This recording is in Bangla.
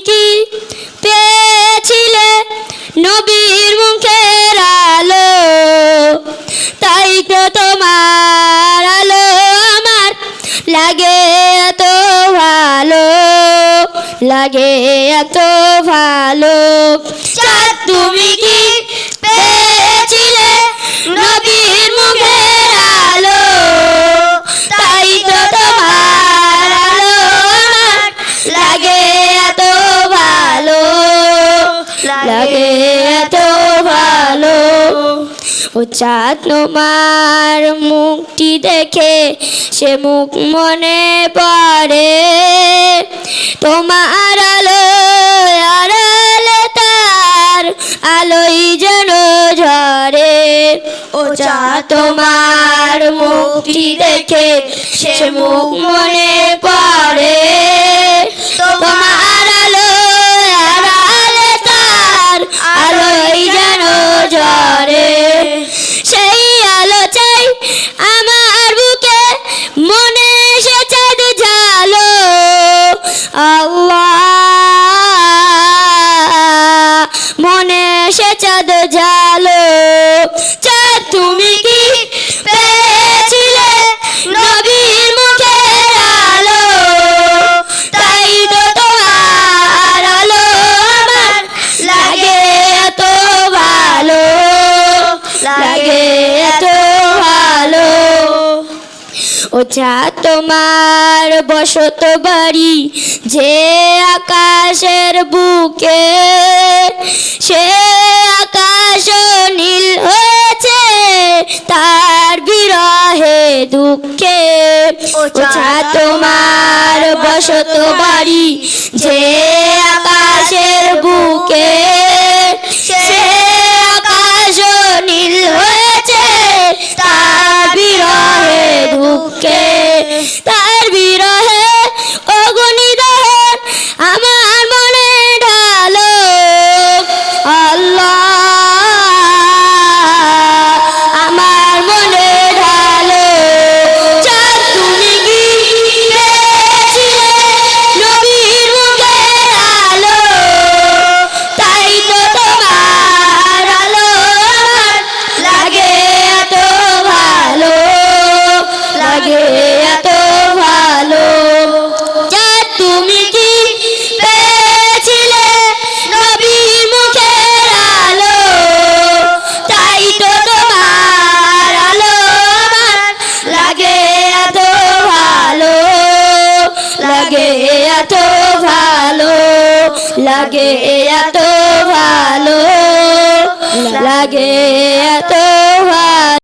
কি পেয়েছিলে নবীর মুখের আলো, তাই তো তোমার আলো আমার লাগে এত ভালো, লাগে এত ভালো। চাঁদ তুমি কি পেয়েছিলে নবীর মুখের আলো, তাই তো তোমার আলো আমার লাগে এত ভালো, লাগে এত ভালো। ও চাঁদ তোমার মুখটি দেখে সে মুখ মনে পড়ে, তোমার আলো আড়ালে তার আলোই যেন ঝরে। ও চাঁদ তোমার মুখটি দেখে সে মুখ মনে পড়ে, তোমার আলো আড়ালে তার আলোই যেন ঝরে। সেই আলো চাই আমার বুকে, মনে সে চাঁদ ঝালো, আল্লাহ মনে সে চাঁদ ঝালো। চাঁদ তুমি কি পেয়েছিলে নবীর মুখের আলো, তাই তো তোমার আলো আমার লাগে এত ভালো, লাগে এত ভালো। ও চাঁদ তোমার বসত বাড়ি যে আকাশের বুকে, সে আকাশ নীল হয়েছে তার বিরহে দুঃখে। ও চাঁদ তোমার বসত বাড়ি যে আকাশের বুকে, সে আকাশ নীল হয়েছে তার বিরহে দুঃখে, তার বিরহে অগ্নি দহন আমার মনে ঢালো, আল্লাহ আমার মনে ঢালো। চাঁদ তুমি কি পেয়েছিলে নবীর মুখের আলো, তাই তো তোমার আলো আমার লাগে এত ভালো, লাগে এত ভালো। চাঁদ তুমি কি পেয়েছিলে নবীর মুখের আলো, তাই তো তোমার আলো আমার লাগে এত ভালো, লাগে এত ভালো, লাগে এত ভালো, লাগে এত ভালো।